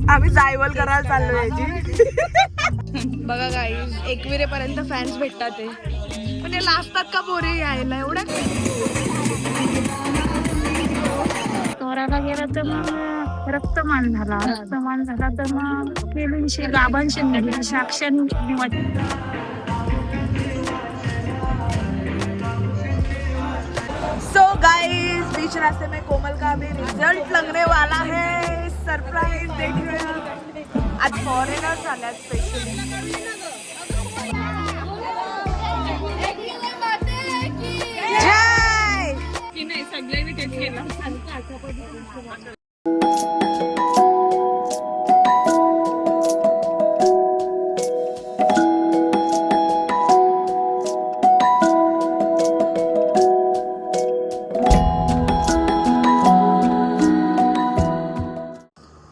आम्ही जायवल करायला चाललो याची. बघा गाईज, एकविरे पर्यंत फॅन्स भेटतात ते, पण ते लाजतात का पोरे यायला एवढं. तोराला गेला तर मग रक्तमान झाला तर मग केलींशी गाभांशी निघली साक्षान सो गाइस, बीच रास्ते में कोमल का भी रिजल्ट लगने वाला है. सरप्राइज देखिए, आज फॉरेनर्स आल्यात स्पेशली. जय की नाही, सगळ्यांनी तेच केलं.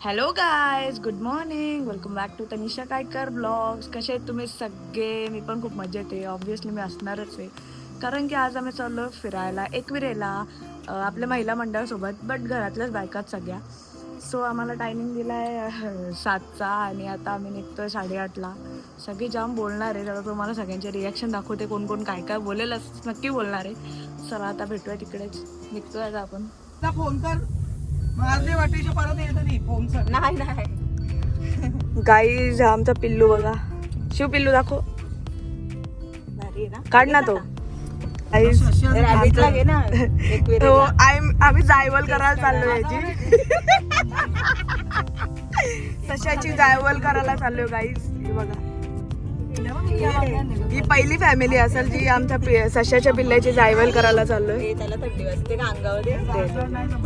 Hello guys, good morning, welcome back to Tanisha Kaykar blogs. कसे आहेत तुम्ही सगळे? मी पण खूप मजेत आहे. ऑब्व्हियसली मी असणारच आहे, कारण की आज आम्ही चाललो फिरायला एकविरेला आपल्या महिला मंडळासोबत, बट घरातल्याच बायकात सगळ्या. सो आम्हाला टायमिंग दिला आहे 7चा आणि आता आम्ही निघतोय 8:30ला. सगळी जाम बोलणार आहे, तर तुम्हाला सगळ्यांचे रिॲक्शन दाखवते, कोण कोण काय काय बोलेल नक्की बोलणार आहे. चला आता भेटूया तिकडेच, निघतोय आता आपण. फोन कर वाटेच्या परत येत नाही फोन कर. नाही गाईज, आमचा पिल्लू बघा. शिव पिल्लू दाखव, काढ ना तो. आम्ही जायवल करायला चाललो याची. सशाची जायवल करायला चाललोय गाईज. हे बघा, ही पहिली फॅमिली असेल जी आमच्या सशाच्या पिल्ल्याची जायवल करायला चाललोय. त्याला थंडी वाजते का अंगावर?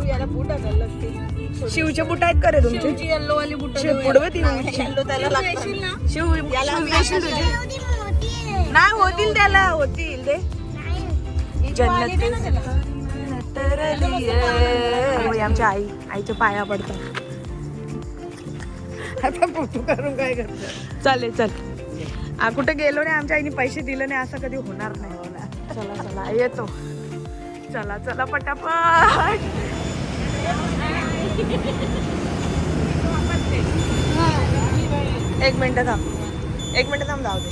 याला बूट आणायला लागते. शिवचे बुट आहेत का रे तुमचे? येल्लो वाली बूट पुढवे ती येल्लो त्याला लागतात. शिव येशील तुझे? नाही होतील, त्याला होतील ते. आमच्या आईच्या पाया पडतात. आता फोटो करून काय करत? चालेल चल. कुठे गेलो नाही, आमच्या आईने पैसे दिले नाही असं कधी होणार नाही. चला चला येतो, चला चला पटापट. एक मिनिट थांब जाऊ दे.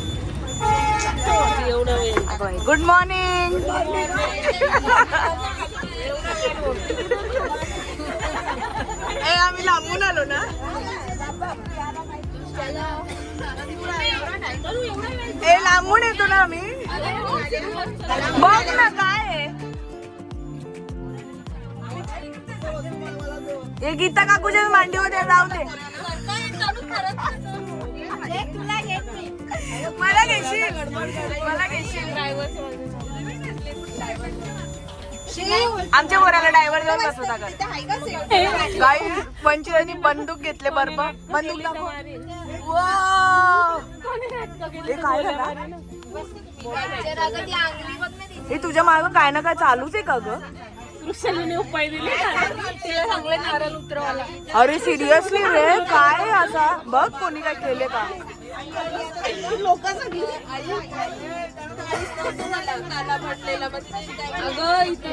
Good morning. आम्ही लांबून आलो ना. लांबून येतो ना आम्ही. बघ ना काय आहे हे. गीता काकूच्या मांडीवर जाऊ दे. मला घेशील. आमच्या पोराला ड्रायव्हर जाऊन बसवता का? गाई पंचायतीने बंदूक घेतले. बंदूक दाखव. काय झालं? हे तुझ्या मागं काय ना काय चालूच आहे का ग? उपाय दिले तिला चांगले नारळ उतरवाला. अरे सिरियसली रे, काय असा बघ, कोणी काय केले का?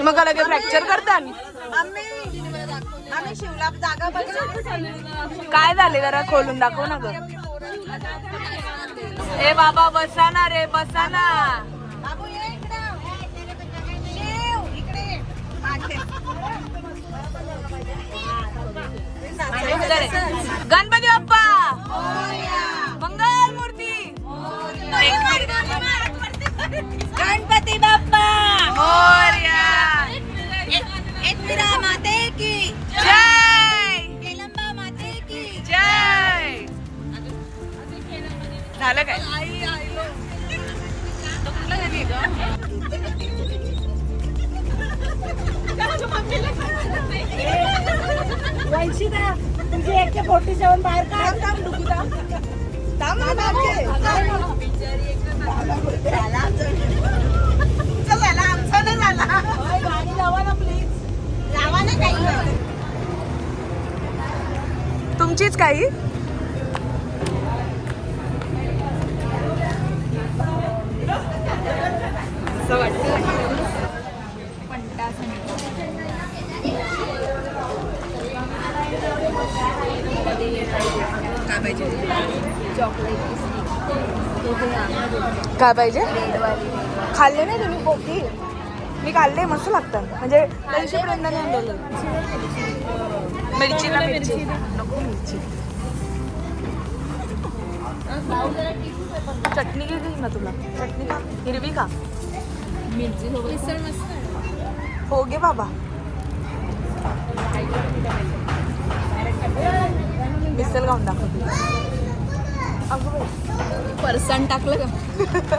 मग लगे फ्रॅक्चर करतात. आम्ही शिवला जागा काय झाले जरा खोलून दाखव ना ग. ए बाबा बसा ना रे, बसा ना. गणपती बाप्पा मंगल मूर्ती. गणपती बाप्पा मोरया. एकविरा माते की जय. केलंबा माते की जय. झालं काय? वैशिका तुझी 147 बाहेर काढ. तुमचीच काही असं वाटतं. काय पाहिजे काय पाहिजे खाल्ले नाही तुम्ही कोकी मी खाल्ले मस्त लागतात म्हणजे त्या दिवशी प्रेरणाने आणलेलं मिरची ना मिरची नको मिरची चटणी घेतली ना तुला चटणी का हिरवी का मिरची मिसळ मस्त हो गे बाबा मिसल गाऊन दाखवते अगं बाई फरसाण टाकलं का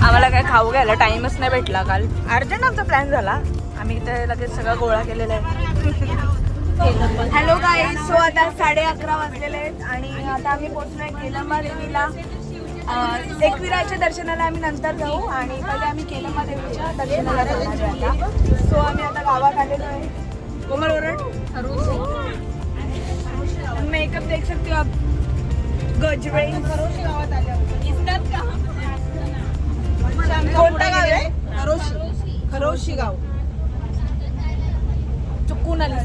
आम्हाला काय खाऊ घ्यायला टाइमच नाही भेटला काल अर्जंट आमचा प्लॅन झाला आम्ही इथे लगेच सगळं गोळा केलेला आहे हॅलो गाईज सो आता 11:30 वाजलेले आहेत आणि आता आम्ही पोहोचलोय केलंबा देवीला एकविराच्या दर्शनाला आम्ही नंतर जाऊ आणि पहिले आम्ही केलंबा देवीच्या दर्शनाला जाणार आहे आता सो आम्ही आता गावात आलेलो आहे कोमल ओरड मेकअप देख सकते हो आप गजरे गावात आले कोणतं गाव आहे खरोशी गाव चुकून आली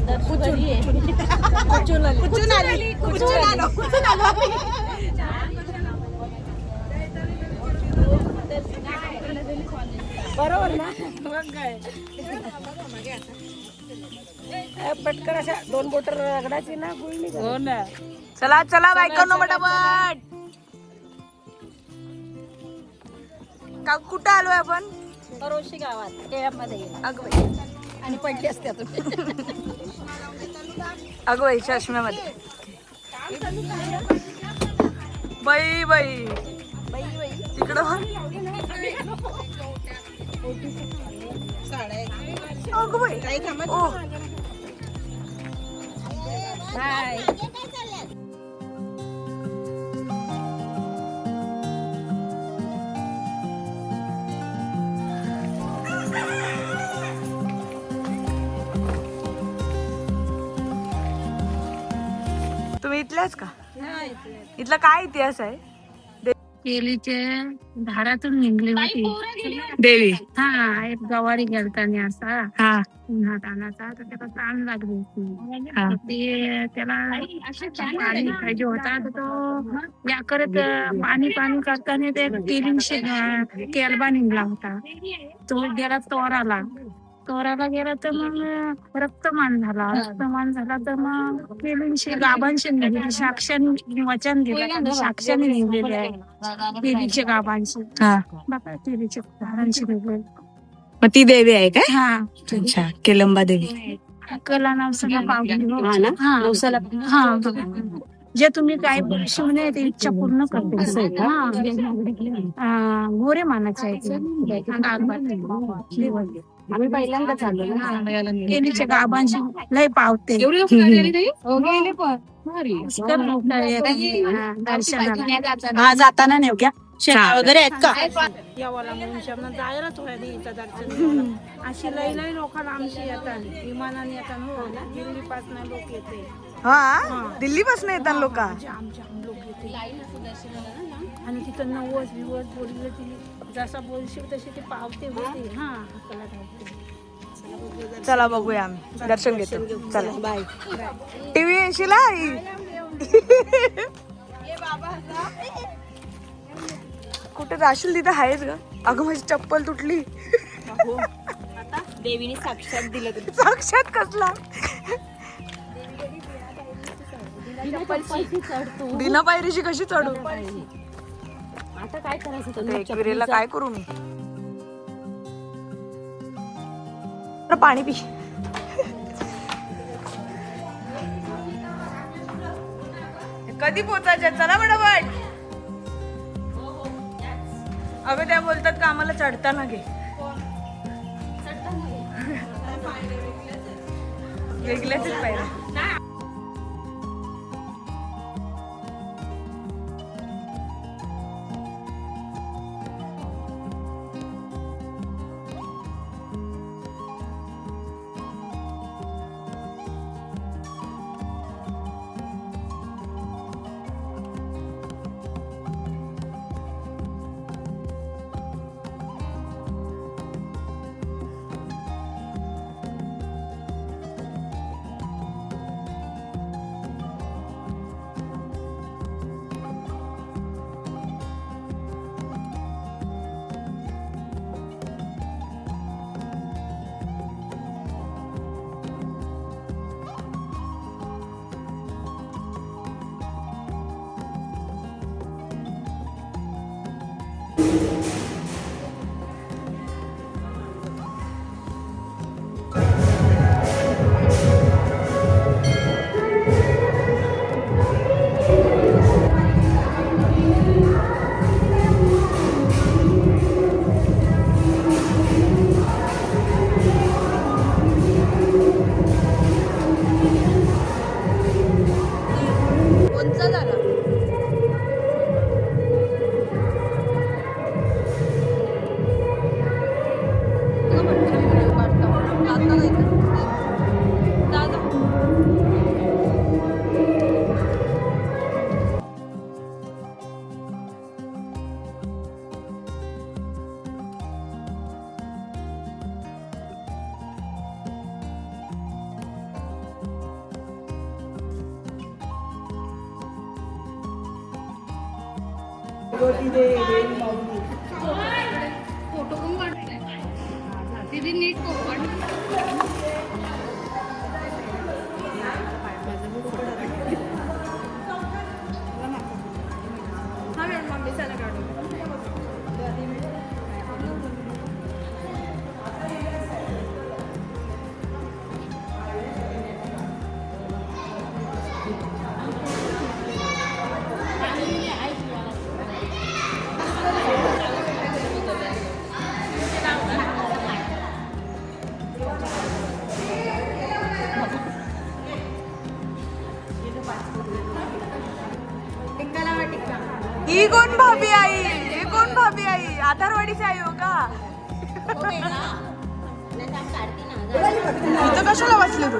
बरोबर ना काय पटकन अशा 2 बोटर रगडायची ना गुळणी हो ना चला चला बायकांनो पटापट का कुठं आलोय आपण खरोशी गावात केळ्यामध्ये अगं बाई आणि पडली असते अगं बाई चष्म्यामध्ये बाई बाई तिकडं अगं बाई ओ तुम्ही इथल्याच का इथला काय इतिहास आहे केलीचे धारातून निघली होती देवी हा एक गवारी गेलताना असा हा उन्हात आणाचा तर त्याला ताण लागली होती तर ते त्याला पाणी पाहिजे होता तर तो या करत पाणी करताना ते केलींशी केलबा निघला होता तो गेला तोराला गेला तर मग रक्तमान झाला तर मग केलींशी गाभांशी निघली साक्षाने वचन दिलं साक्षाने निघलेले आहे केलीचे गाभांशी बाबा केलीचे गाभांशी निघले मग ती देवी आहे काय हा अच्छा केलंबा देवी कला नवसाला पावली हा जे तुम्ही काय शिवणे ते इच्छा पूर्ण करते गोरे मानाचे आहे आम्ही पहिल्यांदा चाललो ना केलीचे गाभांशी लय पावते हा जाताना नेमक्या शेळ्या वगैरे आहेत का यावाला म्हणून जायला थोड्या दिवसा दर्शन अशी लई लोकांना आमची येतात विमानाने येतात हो दिल्ली पासून लोक येते हा दिल्ली पासून येतात लोक जाम लोक येते आणि तिथं नवस बोलले ती जसा बोलशील तशी ती पावते होती हा आपल्याला धावते चला बघूया आम्ही दर्शन घेतो चला बाय टीव्ही येशील कुठे जाशील तिथे आहेच ग अगं माझी चप्पल तुटली देवीने साक्षात दिलं साक्षात कसला बिना पायरीची कशी चढू आता काय करायचं एकविरेला काय करू मी पाणी पी कधी पोचायचे चला बडाबट अगं त्या बोलतात का आम्हाला चढताना घे वेगळ्याच पाहिजे कोणचा झाला फोटो पण काढते दीदी नीट फोटो ही कोण भाभी आई? हे कोण भाभी आई? आधारवाडीची आई हो का? इथं कशाला बसले तू?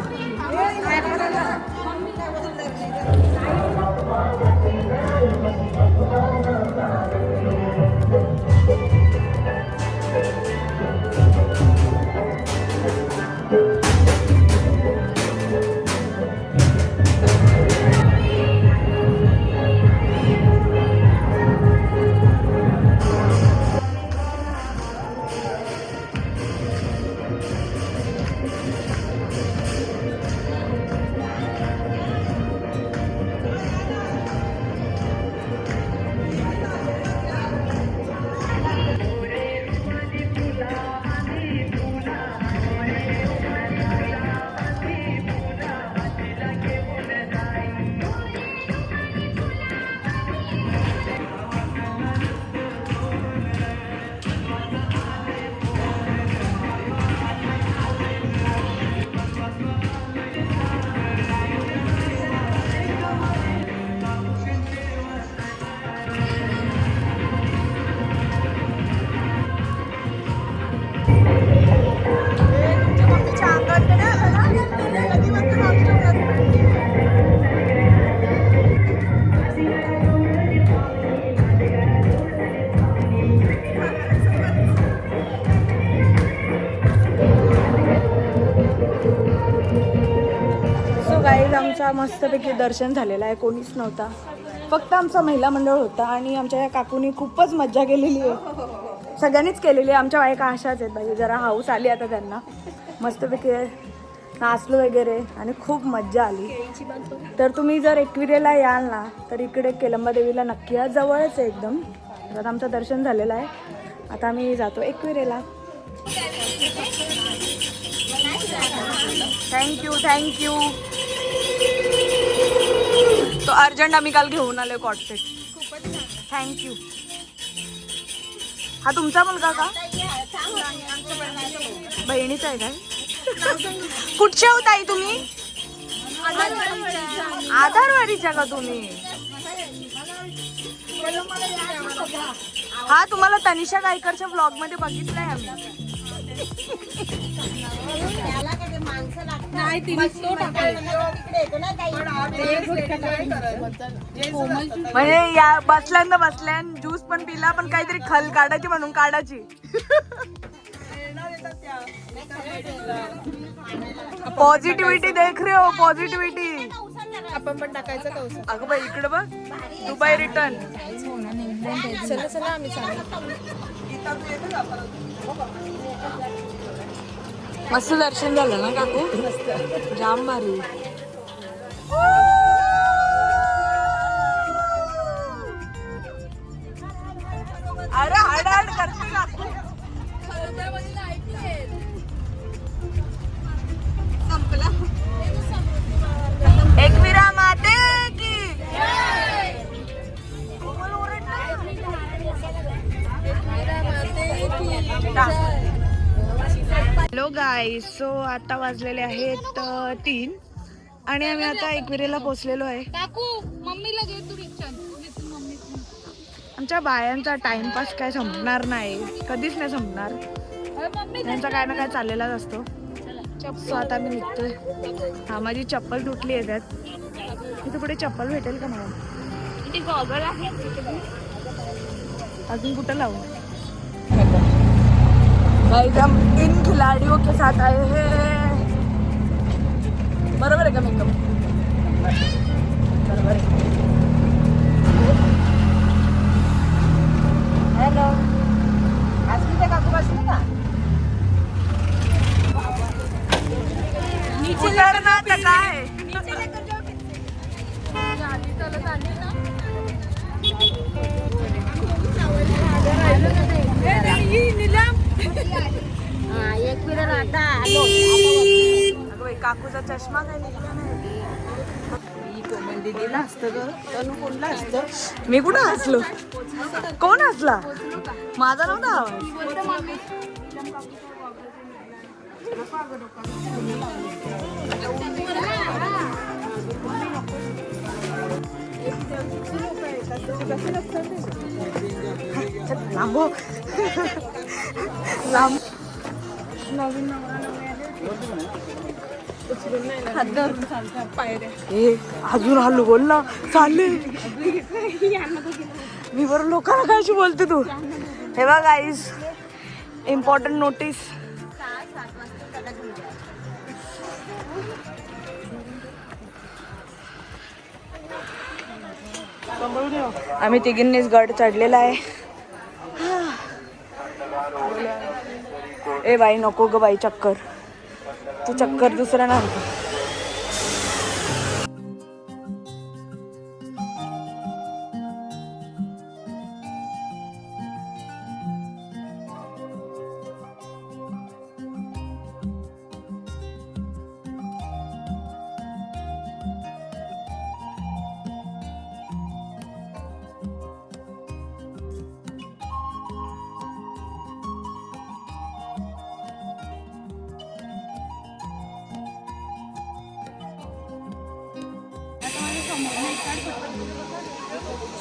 आमचा मस्तपैकी दर्शन झालेलं आहे. कोणीच नव्हता, फक्त आमचा महिला मंडळ होता आणि आमच्या या काकूनी खूपच मज्जा केलेली आहे. सगळ्यांनीच केलेली आहे. आमच्या बायका अशाच आहेत बाई, जरा हाऊस आली आता त्यांना. मस्तपैकी नाचलो वगैरे आणि खूप मज्जा आली. तर तुम्ही जर एकविरेला याल ना तर इकडे केलंबा देवीला नक्की या, जवळच आहे एकदम. तर आमचं दर्शन झालेलं आहे. आता आम्ही जातो एकविरेला. Thank you thank you. तो अर्जंट आम्ही काल घेऊन आलोय कॉटसेट. थँक्यू. हा तुमचा मुलगा का? बहिणीचा आहे काय? कुठच्या होत आहे तुम्ही? आधारवाडीच्या का तुम्ही? हा, तुम्हाला तनिषा गायकरच्या ब्लॉग मध्ये बघितलंय आम्ही. म्हणजे या बसल्यान ज्यूस पण पिला, पण काहीतरी खल काढायची म्हणून काढायची. पॉझिटिव्हिटी देख रे हो, पॉझिटिव्हिटी. आपण पण टाकायचं का? अगं बाई इकडे बघ, दुबई रिटर्न. चला चला आम्ही चालू. मस्त दर्शन झालं ना काकू? जाम भारी. अरे हाड करते काकू. एकविरा माते की हॅलो गाईज. सो आता वाजलेले आहेत 3 आणि आम्ही आता एकविरेला पोहोचलेलो आहे. काकू मम्मीला घे तू रिक्षा. आमच्या बायांचा टाइमपास काय संपणार नाही, कधीच नाही संपणार. त्यांचा काय ना काय चाललेलाच असतो. सो आता आम्ही निघतोय. हा माझी चप्पल तुटली आहे त्यात. इथे पुढे चप्पल भेटेल का मला? इथे गॉगल आहे. अजून कुठं लावू? गाइस हम इन खिलाड़ियों के साथ आए हैं. बरोबर आहे का मेकअप? बरोबर आहे. हॅलो, अस्मिता काकू बसले का? उतरना तर काय? काकूचा चष्मा काय निघला नाही. कोमल दीदीला असतं ग, तनु कोणला असतं? मी कुठं हसलो? कोण हसला? माझा नव्हता आवाज. लांबो लांब. नवीन अजून हल्लू बोल ना चालले. मी बरं लोकांना कायशी बोलते तू. हे बघ गाईस, इम्पॉर्टंट नोटीस. आम्ही तिघींनीच गड चढलेला आहे. ए बाई नको ग बाई चक्कर. तू चक्कर दुसरा ना.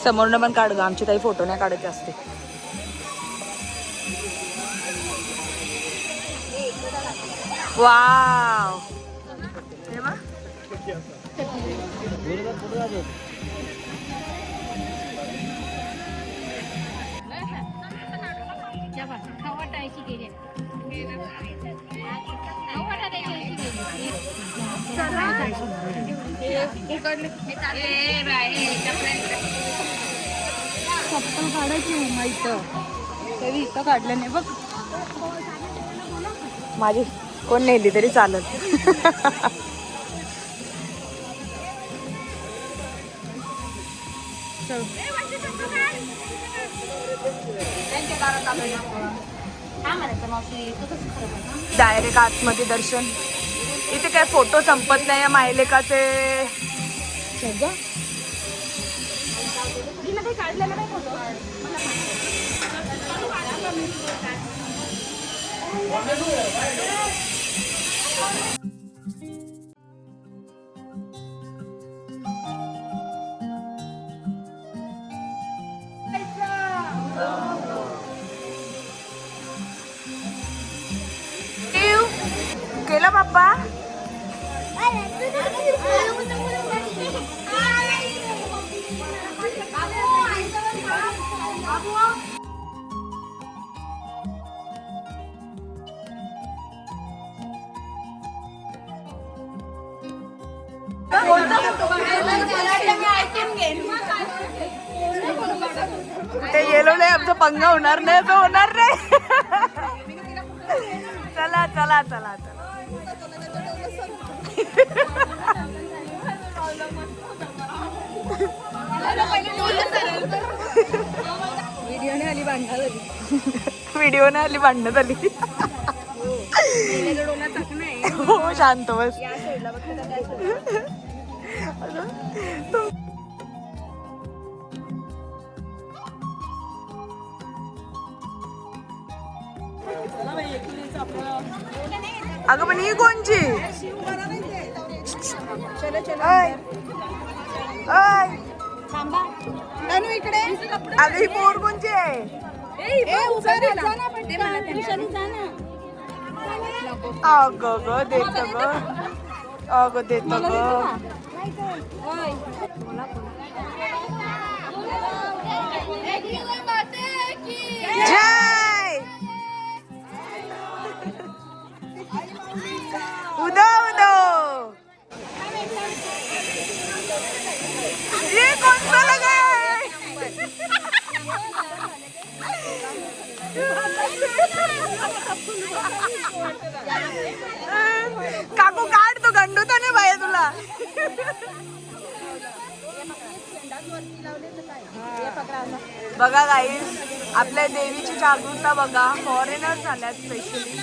समोरनं पण काढ ग, आमची काही फोटो नाही काढायचे असते. वाव. चप्पल काढायची इथं, तरी इथं काढलं नाही बघ. माझी कोण नेली तरी चालत. डायरेक्ट आतमध्ये दर्शन. इथे काय फोटो संपत नाही या मायलेकाचे. केलं बाप्पा. ते येलोले आमचा पंगा होणार नाही, तो होणार नाही. चला चला चला चला. व्हिडिओने आली भांडणं झाली. व्हिडिओ नाही आली, भांडणं झाली. पहिल्याचा डोला चाकणं आहे. हो शांत बस. या साईडला बघते का त्या साईडला? अगं पण ही कोणची? चलो चलो ऐ, ऐ, थांबा. तनू इकडे. अगं ही पोर कोणची आहे? ए, उभा राहा. जा ना पण. ते मला त्यांच्याने जा ना. अगं ग देत ग, अगं देत ग. ओय. जय उदो उदो. ये कौन सा लगा है? काकू काढ, तो गंडूता नाही बाया तुला. बघा गाईस, आपल्या देवीची जागरूकता बघा, फॉरेनर झाल्यात स्पेशली.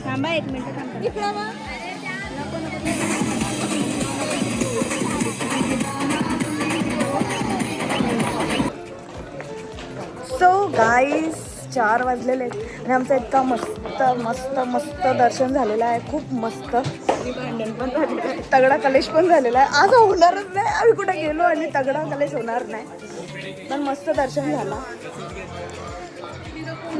थांबा एक मिनिट थांबा. इकडं वा. सो गाईस 4 वाजलेले आहेत आणि आमचं इतका मस्त मस्त मस्त दर्शन झालेलं आहे, खूप मस्त. भांडण पण झालेलं आहे, तगडा कलेश पण झालेला आहे. आज होणारच नाही, आम्ही कुठे गेलो आणि तगडा कलेश होणार नाही, पण मस्त दर्शन झालं.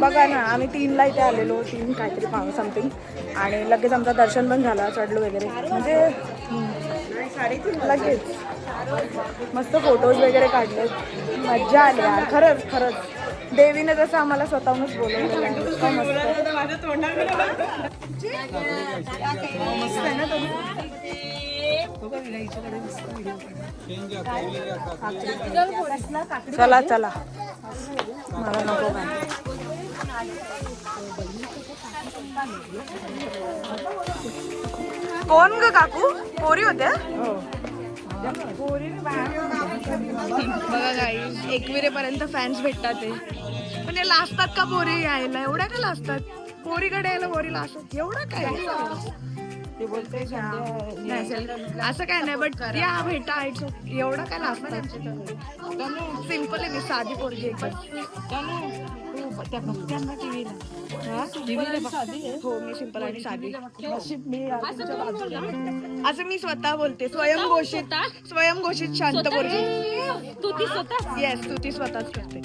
बघा ना, आम्ही 3ला इथे आलेलो, 3 काहीतरी समथिंग, आणि लगेच आमचं दर्शन पण झालं, चढलो वगैरे, म्हणजे लगेच मस्त फोटोज वगैरे काढले, मज्जा आली यार. खरंच खरंच देवीने जसं आम्हाला स्वतःहूनच बोलवलेलं आहे. इतकं मस्त. चला चला, मला नको काय. कोण ग काकू? पोरी होत्या? बघा गाईस, 21 पर्यंत फॅन्स भेटतात ते, पण हे लाजतात का पोरी यायला? एवढ्या का लाजतात? पोरीकडे यायला पोरी लाजतात, एवढं काय? ते बोलते असं काय नाही, बट या भेटा एवढं काय लाजतात? सिम्पल आहे, मी साधी पोरगी एकदम. हो, मी सिंपल आणि साधी. असं मी स्वतः बोलते, स्वयंघोषित शांत पोरगी. येस, तू ती स्वतःच करते.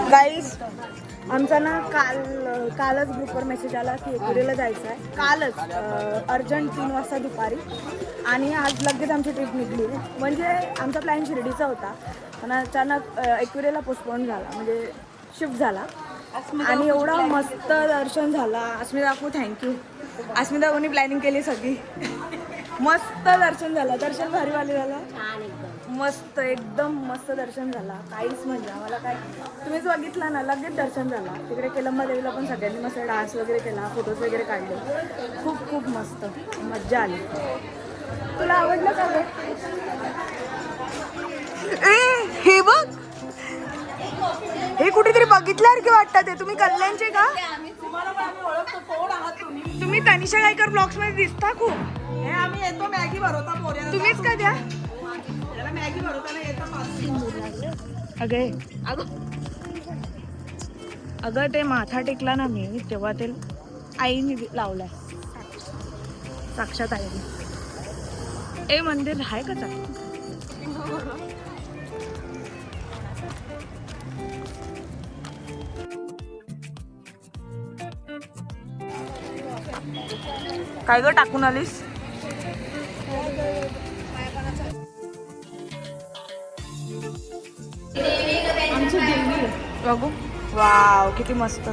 गाईज, आमचा ना कालच ग्रुपवर मेसेज आला की एकविरेला जायचं आहे. कालच अर्जंट 3 वाजता दुपारी, आणि आज लगेच आमची ट्रिप निघली. म्हणजे आमचा प्लॅन शिर्डीचा होता, पण अचानक एकविरेला पोस्टपोन झाला, म्हणजे शिफ्ट झाला. आणि एवढा मस्त दर्शन झाला. अस्मिता काकू थँक्यू. अस्मिता कोणी प्लॅनिंग केली सगळी. मस्त दर्शन झालं, दर्शन भारीवाले झालं, मस्त एकदम मस्त दर्शन झाला. काहीच म्हणजे आम्हाला काय, तुम्हीच बघितला ना, लगेच दर्शन झाला. तिकडे केलंबा देवीला पण सगळ्यांनी मस्त डान्स वगैरे केला, फोटोज वगैरे काढले, खूप खूप मस्त मज्जा आली. तुला आवडलं का ग? हे बघ, हे कुठेतरी बघितल्यासारखे वाटतात. ते तुम्ही कल्याणचे का? तुम्ही तनिषा गायकर ब्लॉग्स मध्ये दिसता खूप. आम्ही येतो मॅगी भरवता पोऱ्या. तुम्हीच का द्या? मॅगी भरवताना येतो. अगे अगं ते माथा टेकला ना मी तेव्हा ते आईने लावलाय, साक्षात आईने. ए मंदिर आहे का चांगलं? काय ग टाकून आलीस? बघू. वाव किती मस्त.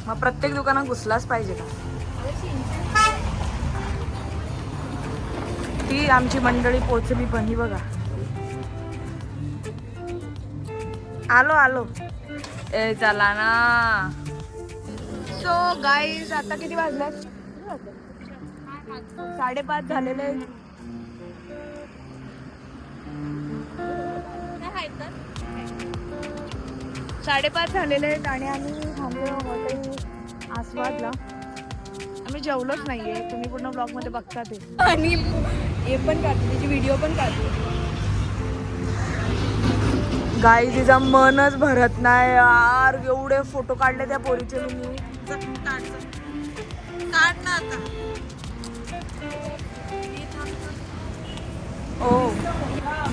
मग प्रत्येक दुकानात घुसलाच पाहिजे का? ती आमची मंडळी पोचली पण ही बघा. आलो आलो. ए चला ना. सो गाईज आता किती वाजल्यात? 5:30 झालेले. साडेपाच झालेले आहेत आणि आम्ही थांबलो हॉटेल आस्वादला. आम्ही जेवलोच नाहीये. तुम्ही पूर्ण ब्लॉग मध्ये बघता ते. आणि हे पण काढते, त्याची व्हिडिओ पण काढते. गाई तिचा मनच भरत नाही यार. एवढे फोटो काढले त्या पोरीचे मी. काढ ना आता. ओ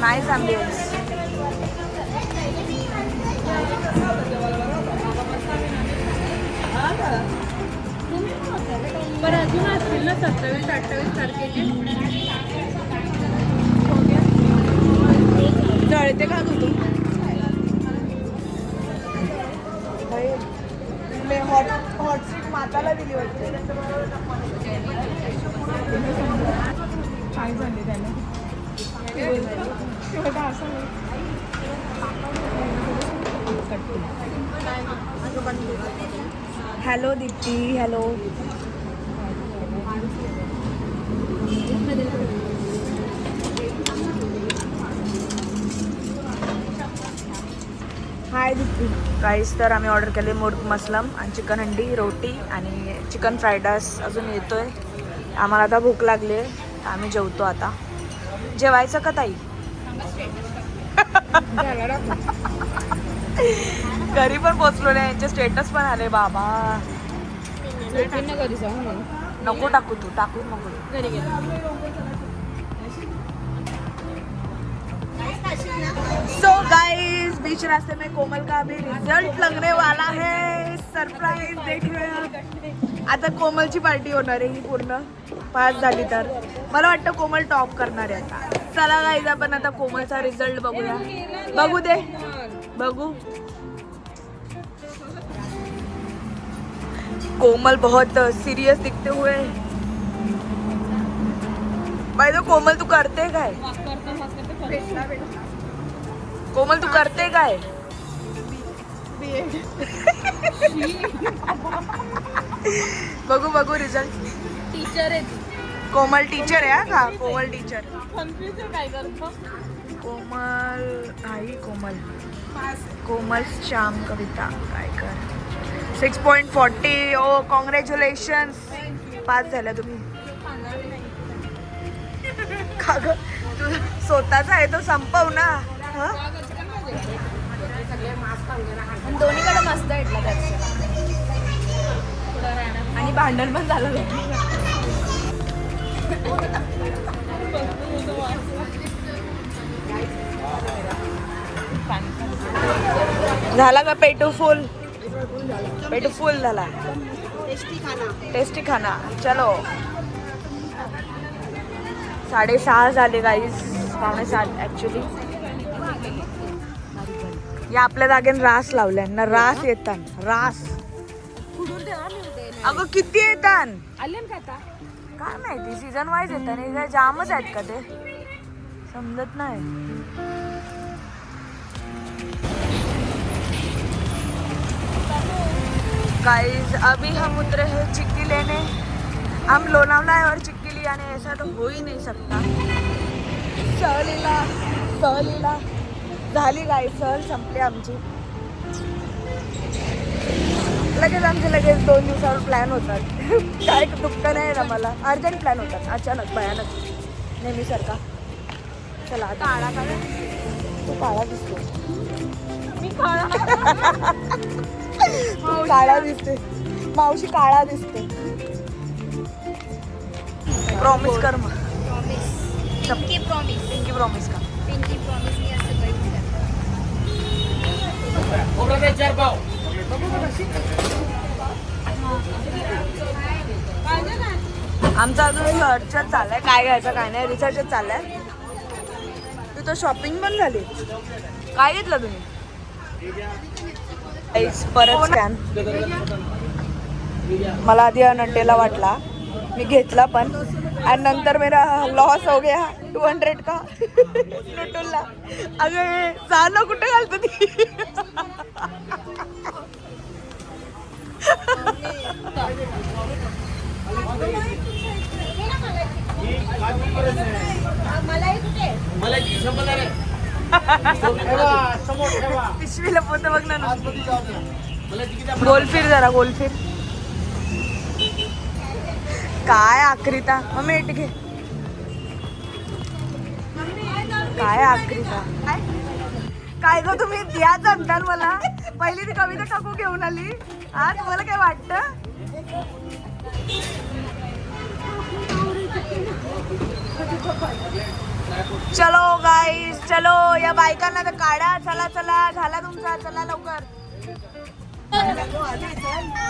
नाईस ॲम्बियन्स. पण अजून असतील ना 27-28 तारखेचे. जळते का तू? हॉट सीट माताला दिली वाटते. काय झाले त्याला? हॅलो दीप्ती. हॅलो. हाय दीप्ती. गाईस तर आम्ही ऑर्डर केले मुर्ग मसलम आणि चिकन हंडी रोटी आणि चिकन फ्राईड राईस अजून येतोय. आम्हाला आता भूक लागली आहे. आम्ही जेवतो आता. जेवायचं का ताई? घरी पण पोचलो नाही. यांचे स्टेटस पण आले बाबा. घरी जाऊ म्हणून. नको टाकू तू. टाकू नको. घरी गेलो. सो गाइस बीच रास्ते में कोमल का भी रिजल्ट लगने वाला है. सरप्राईज देखूया. आता कोमलची पार्टी होणार आहे ही पूर्ण. पास झाली तर मला वाटतं कोमल टॉप करणार आहे आता. चला गाईज आपण आता कोमलचा रिझल्ट बघूया. बघू दे. बघू. कोमल बहुत सीरियस दिखते हुए. भाई तो कोमल तू करते काय? कोमल तू करते काय? बघू बघू रिझल्ट. टीचर आहे. कोमल टीचर आहे. हा का कोमल टीचर? कन्फ्युज काय करतो? कोमल आई कोमल कोमल श्याम कविता काय कर 6.40. ओ कॉंग्रॅच्युलेशन्स. पास झाल्या तुम्ही. का ग तू स्वतःचा आहे तो संपव ना. दोन्हीकडे मस्त भेटला त्याचं. आणि भांडण पण झालं. झाला का पेटू फुल? पेटू फुल झाला. टेस्टी खाना. चलो 6:30 झाले गाईज. 5:45 ॲक्च्युली. या आपल्या जागेन रास लावल्या ना, रास येतात रास. अगं किती येतात आले का आता काय माहिती, सीझन वाईज येतात आणि काय जामच आहेत का ते समजत नाही. गाइस अभी हम उतरे हैं चिक्की लेने. हम लोनावला है और चिक्की लिया नहीं, ऐसा तो हो ही नहीं सकता. सहलीला झाली गाई, सहल संपली आमची. लगेच 2 दिवसावर प्लॅन होतात. काय दुःख नाही ना मला, अर्जंट प्लॅन होतात अचानक भयानक नेहमीसारखा. चला आता काळा काळा तू काळा दिसतो. मी काळा तू काळा दिसते, मावशी काळा दिसते. प्रॉमिस कर मग. पिंकी प्रॉमिस पिंकी प्रॉमिस का? पिंकी प्रॉमिस मी असं काही आमचं अजून सर्चच चाललंय, काय घ्यायचं काय नाही, रिसर्चच चाललाय. तिथं शॉपिंग पण झाली. काय घेतलं तुम्ही? परत स्कॅन. मला आधी नटेला वाटला, मी घेतला पण आणि नंतर मेरा लॉस हो गया 200 का नटोला. अगं जाणं कुठे घालतो ती. पिशवीला पोत बघ ना. गोलफिर जरा गोलफिर. काय आक्रिता मम्मी इट घे. काय आक्रिता काय गो तुम्ही द्या जमताल मला. पहिली ती कविता काकू घेऊन आली, आज तुम्हाला काय वाटतं? चलो गाईस चलो, या बायकांना तर काढा. चला चला झाला तुमचा, चला लवकर.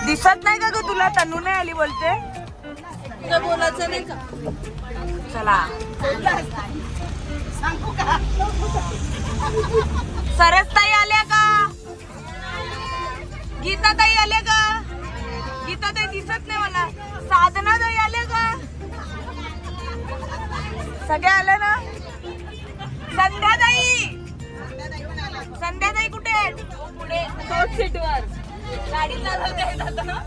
दिसत नाही का ग तुला? तनू नाही आली बोलते. बोलायचं नाही का? चला सरसताई आल्या का? गीताताई आल्या का? गीताताई दिसत नाही मला. साधनाताई आल्या का? सगळे आले ना? संध्याताई कुठे आहेत? पुढे 2 सीटवर गाडी चालवते ना.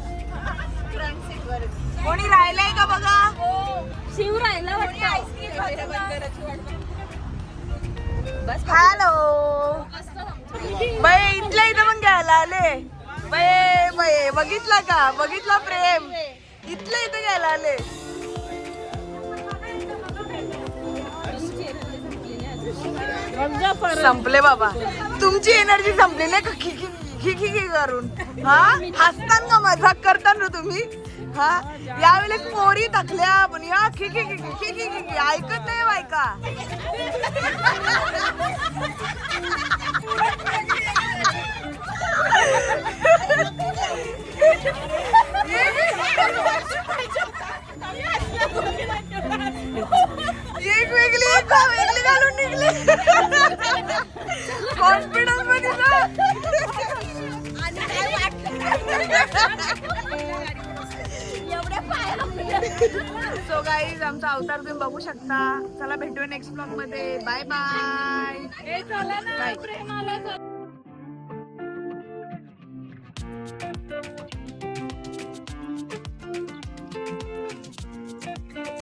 कोणी राहिलंय का बघा? शिव राहिला वाटतं. हॅलो बाई, इथल्या इथं पण घ्यायला आले. बाई बाई बघितलं का? बघितलं प्रेम? इथल्या इथं घ्यायला आले. संपले बाबा, तुमची एनर्जी संपली नाही का? खी करून हा हसतान का, मजाक करता ना तुम्ही? हा यावेळेस पोरी थकल्या पण या खी ऐकत नाही बायका. एक वेगळी घालून निघले. कॉन्फिडन्स मध्ये ना. सो गाईज आमचा अवतार तुम्ही बघू शकता. चला भेटूया नेक्स्ट ब्लॉग मध्ये. Bye bye.